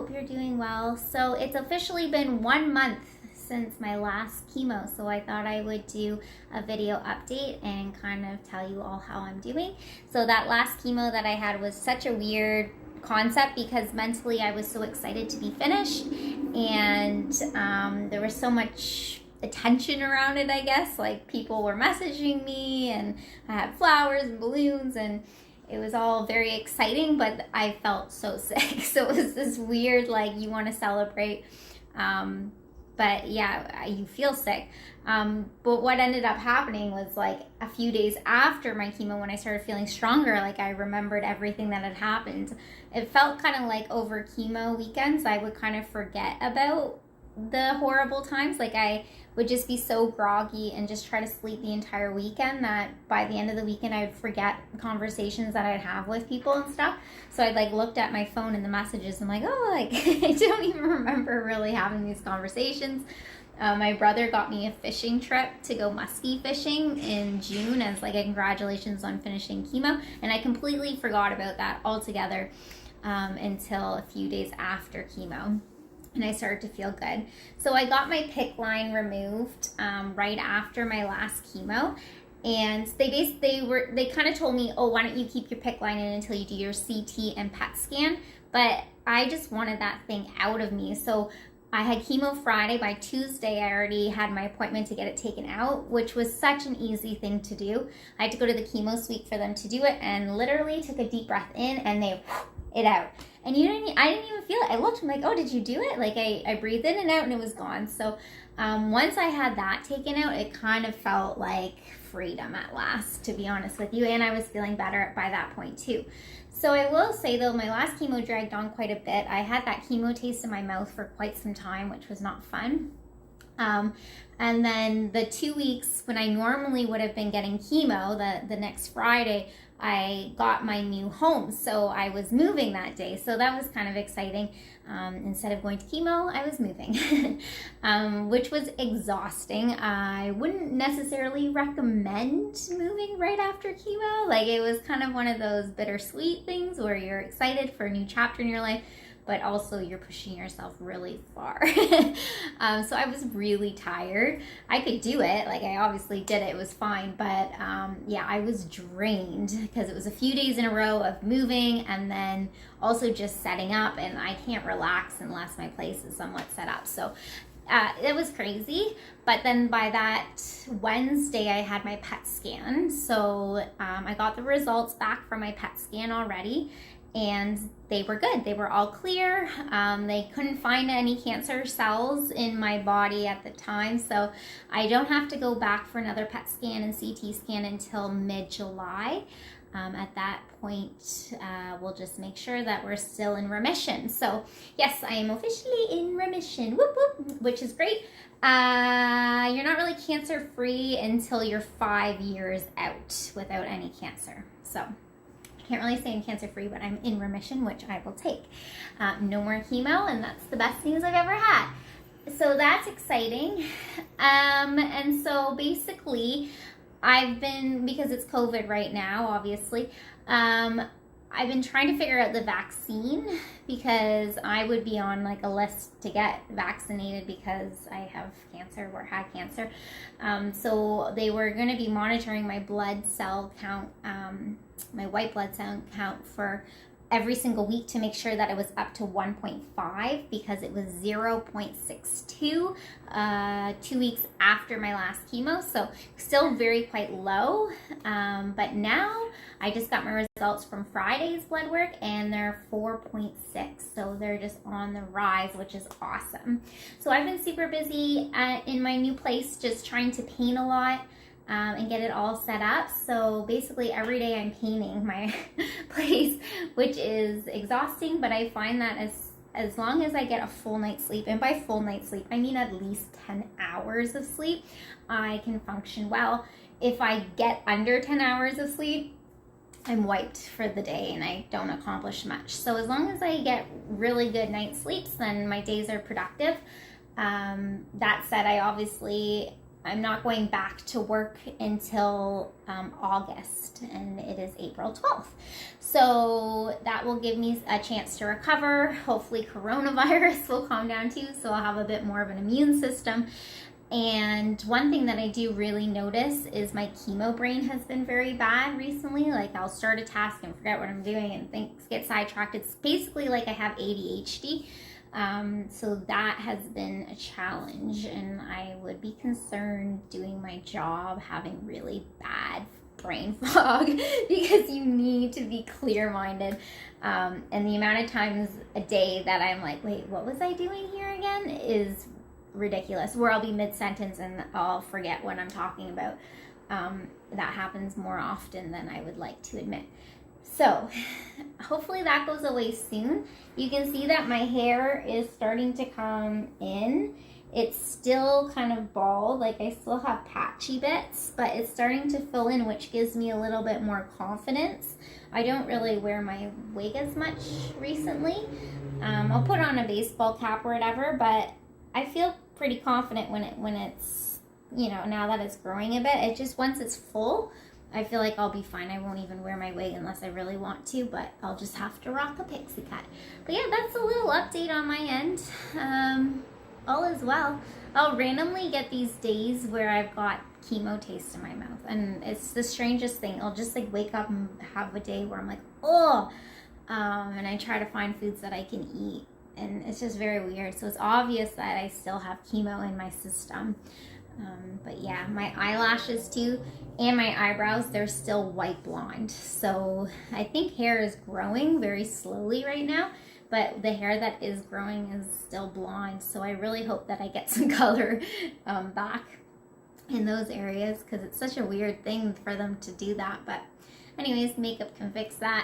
hope you're doing well. So it's officially been 1 month since my last chemo, so I thought I would do a video update and kind of tell you all how I'm doing. So that last chemo that I had was such a weird concept because mentally I was so excited to be finished, and there was so much attention around it, I guess. Like, people were messaging me, and I had flowers and balloons, and it was all very exciting, but I felt so sick. So it was this weird, like, you want to celebrate, but yeah, you feel sick. But what ended up happening was, like, a few days after my chemo, when I started feeling stronger, like, I remembered everything that had happened. It felt kind of like over chemo weekends, I would kind of forget about the horrible times. Like, I would just be so groggy and just try to sleep the entire weekend that by the end of the weekend I would forget conversations that I'd have with people and stuff. So I'd like looked at my phone and the messages and like, oh, like I don't even remember really having these conversations. My brother got me a fishing trip to go muskie fishing in June as like a congratulations on finishing chemo, and I completely forgot about that altogether until a few days after chemo. And I started to feel good. So I got my PICC line removed right after my last chemo. And they kind of told me, oh, why don't you keep your PICC line in until you do your CT and PET scan? But I just wanted that thing out of me. So I had chemo Friday. By Tuesday, I already had my appointment to get it taken out, which was such an easy thing to do. I had to go to the chemo suite for them to do it, and literally took a deep breath in and they it out. And I didn't even feel it. I looked, I'm like, oh, did you do it? Like, I breathed in and out and it was gone. So once I had that taken out, it kind of felt like freedom at last, to be honest with you. And I was feeling better by that point too. So I will say though, my last chemo dragged on quite a bit. I had that chemo taste in my mouth for quite some time, which was not fun. And then the 2 weeks when I normally would have been getting chemo, the next Friday, I got my new home. So I was moving that day. So that was kind of exciting. Instead of going to chemo, I was moving, which was exhausting. I wouldn't necessarily recommend moving right after chemo. Like, it was kind of one of those bittersweet things where you're excited for a new chapter in your life, but also you're pushing yourself really far. So I was really tired. I could do it, like I obviously did it, it was fine, but yeah, I was drained because it was a few days in a row of moving and then also just setting up, and I can't relax unless my place is somewhat set up. So it was crazy. But then by that Wednesday, I had my PET scan. So I got the results back from my PET scan already, and they were good. They were all clear. They couldn't find any cancer cells in my body at the time, so I don't have to go back for another PET scan and CT scan until mid-July. At that point, we'll just make sure that we're still in remission. So yes, I am officially in remission, whoop, whoop, which is great. You're not really cancer-free until you're 5 years out without any cancer. So can't really say I'm cancer-free, but I'm in remission, which I will take. No more chemo, and that's the best news I've ever had. So that's exciting. And so basically, I've been, because it's COVID right now, obviously, I've been trying to figure out the vaccine, because I would be on like a list to get vaccinated because I have cancer or had cancer. So they were going to be monitoring my blood cell count, my white blood cell count, for every single week to make sure that it was up to 1.5, because it was 0.62 2 weeks after my last chemo. So still very quite low. But now I just got my results from Friday's blood work, and they're 4.6. So they're just on the rise, which is awesome. So I've been super busy in my new place, just trying to paint a lot. And get it all set up. So basically every day I'm painting my place, which is exhausting, but I find that as long as I get a full night's sleep, and by full night's sleep I mean at least 10 hours of sleep, I can function well. If I get under 10 hours of sleep, I'm wiped for the day and I don't accomplish much. So as long as I get really good night's sleeps, then my days are productive. That said, I obviously I'm not going back to work until August, and it is April 12th. So that will give me a chance to recover. Hopefully coronavirus will calm down too, so I'll have a bit more of an immune system. And one thing that I do really notice is my chemo brain has been very bad recently. Like, I'll start a task and forget what I'm doing and things get sidetracked. It's basically like I have ADHD. So that has been a challenge, and I would be concerned doing my job having really bad brain fog because you need to be clear-minded. And the amount of times a day that I'm like, wait, what was I doing here again, is ridiculous, where I'll be mid-sentence and I'll forget what I'm talking about. That happens more often than I would like to admit. So hopefully that goes away soon. You can see that my hair is starting to come in. It's still kind of bald, like I still have patchy bits, but it's starting to fill in, which gives me a little bit more confidence. I don't really wear my wig as much recently. I'll put on a baseball cap or whatever, but I feel pretty confident when it's, you know, now that it's growing a bit. It just, once it's full, I feel like I'll be fine. I won't even wear my wig unless I really want to, but I'll just have to rock a pixie cut. But yeah, that's a little update on my end. All is well. I'll randomly get these days where I've got chemo taste in my mouth, and it's the strangest thing. I'll just like wake up and have a day where I'm like, oh, and I try to find foods that I can eat, and it's just very weird. So it's obvious that I still have chemo in my system. But yeah, my eyelashes too, and my eyebrows, they're still white blonde. So I think hair is growing very slowly right now, but the hair that is growing is still blonde. So I really hope that I get some color back in those areas, because it's such a weird thing for them to do that. But anyways, makeup can fix that.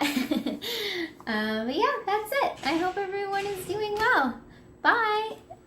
But yeah, that's it. I hope everyone is doing well. Bye.